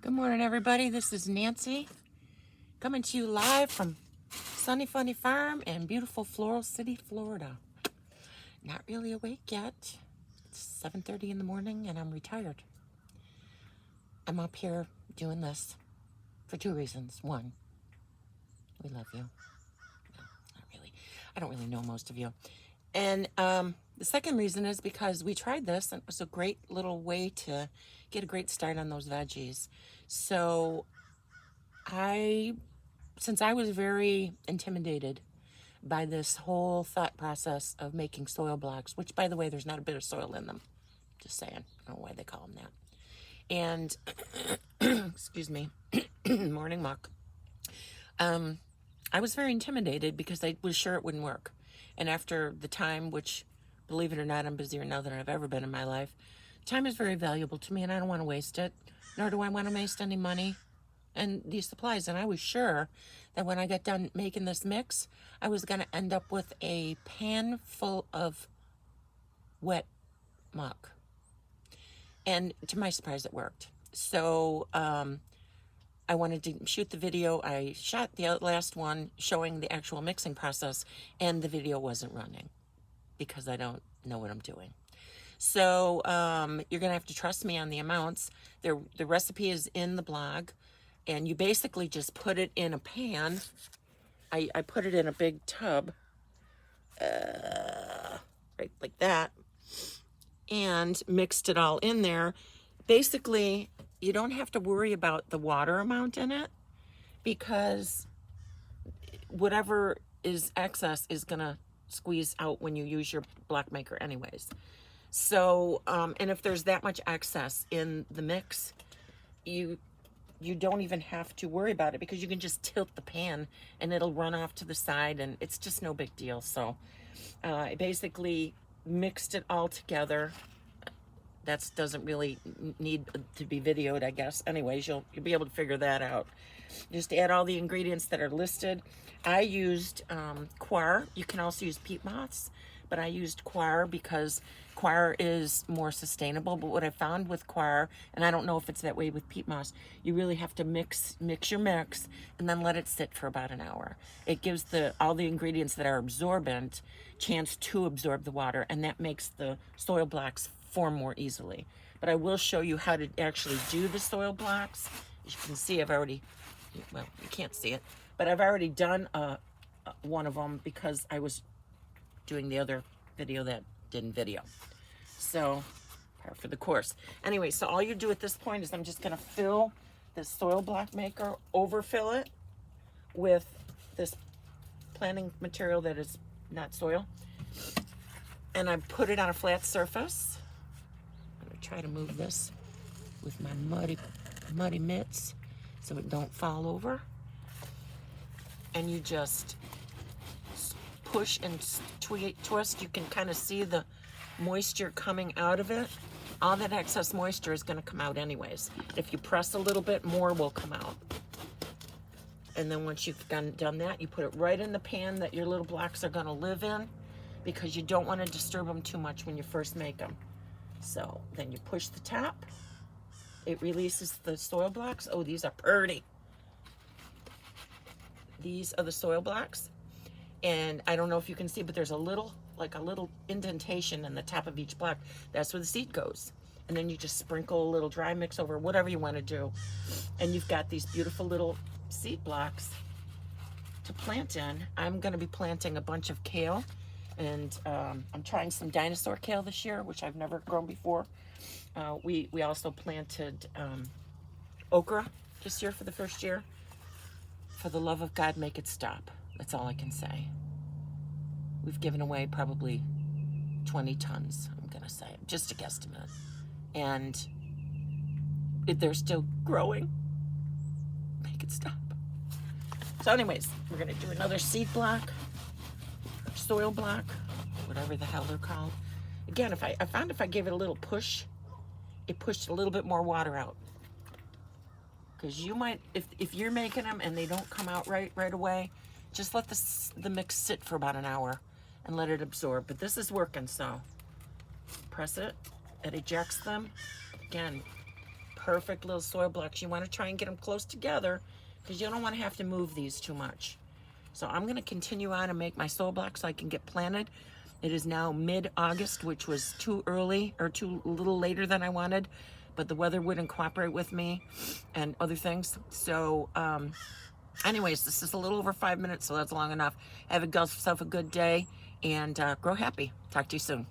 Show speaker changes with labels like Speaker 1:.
Speaker 1: Good morning, everybody. This is Nancy coming to you live from Sunny Funny Farm in beautiful Floral City, Florida. Not really awake yet. It's 7:30 in the morning and I'm retired. I'm up here doing this for two reasons. One, we love you. No, not really. I don't really know most of you. And the second reason is because we tried this and it was a great little way to get a great start on those veggies. So since I was very intimidated by this whole thought process of making soil blocks, which, by the way, there's not a bit of soil in them. Just saying. I don't know why they call them that. And, excuse me, morning muck. I was very intimidated because I was sure it wouldn't work. And after the time, which, believe it or not, I'm busier now than I've ever been in my life, time is very valuable to me and I don't want to waste it, nor do I want to waste any money and these supplies. And I was sure that when I got done making this mix, I was going to end up with a pan full of wet muck. And to my surprise, it worked. So I wanted to shoot the video. I shot the last one showing the actual mixing process, and the video wasn't running because I don't know what I'm doing. So you're going to have to trust me on the amounts. The recipe is in the blog. And you basically just put it in a pan. I put it in a big tub, right like that, and mixed it all in there. Basically, you don't have to worry about the water amount in it because whatever is excess is going to squeeze out when you use your block maker anyways. So, and if there's that much excess in the mix, you don't even have to worry about it because you can just tilt the pan and it'll run off to the side and it's just no big deal. So I basically mixed it all together. That doesn't really need to be videoed, I guess. Anyways, you'll be able to figure that out. Just add all the ingredients that are listed. I used coir. You can also use peat moss, but I used coir because coir is more sustainable. But what I found with coir, and I don't know if it's that way with peat moss, you really have to mix your mix and then let it sit for about an hour. It gives all the ingredients that are absorbent chance to absorb the water, and that makes the soil blocks form more easily. But I will show you how to actually do the soil blocks. As you can see, I've already, well, you can't see it, but I've already done one of them because I was doing the other video that didn't video. So, par for the course. Anyway, so all you do at this point is I'm just going to fill this soil block maker, overfill it with this planting material that is not soil, and I put it on a flat surface. I'm going to try to move this with my muddy mitts so it don't fall over. And you just push and twist. You can kind of see the moisture coming out of it. All that excess moisture is going to come out anyways. If you press a little bit, more will come out. And then once you've done that, you put it right in the pan that your little blocks are going to live in because you don't want to disturb them too much when you first make them. So then you push the top. It releases the soil blocks. Oh, these are pretty. These are the soil blocks. And I don't know if you can see, but there's a little indentation in the top of each block. That's where the seed goes. And then you just sprinkle a little dry mix over, whatever you want to do. And you've got these beautiful little seed blocks to plant in. I'm going to be planting a bunch of kale. And I'm trying some dinosaur kale this year, which I've never grown before. We also planted okra this year for the first year. For the love of God, make it stop. That's all I can say. We've given away probably 20 tons, I'm going to say, just a guesstimate. And they're still growing. Make it stop. So anyways, we're going to do another seed block, soil block, whatever the hell they're called. Again, I found if I gave it a little push, it pushed a little bit more water out. Because you might, if you're making them and they don't come out right away, just let the mix sit for about an hour and let it absorb. But this is working, so press it. It ejects them. Again, perfect little soil blocks. You want to try and get them close together because you don't want to have to move these too much. So I'm going to continue on and make my soil blocks so I can get planted. It is now mid-August, which was too early or a little later than I wanted, but the weather wouldn't cooperate with me and other things. So anyways, this is a little over 5 minutes, so that's long enough. Have yourself a good day and grow happy. Talk to you soon.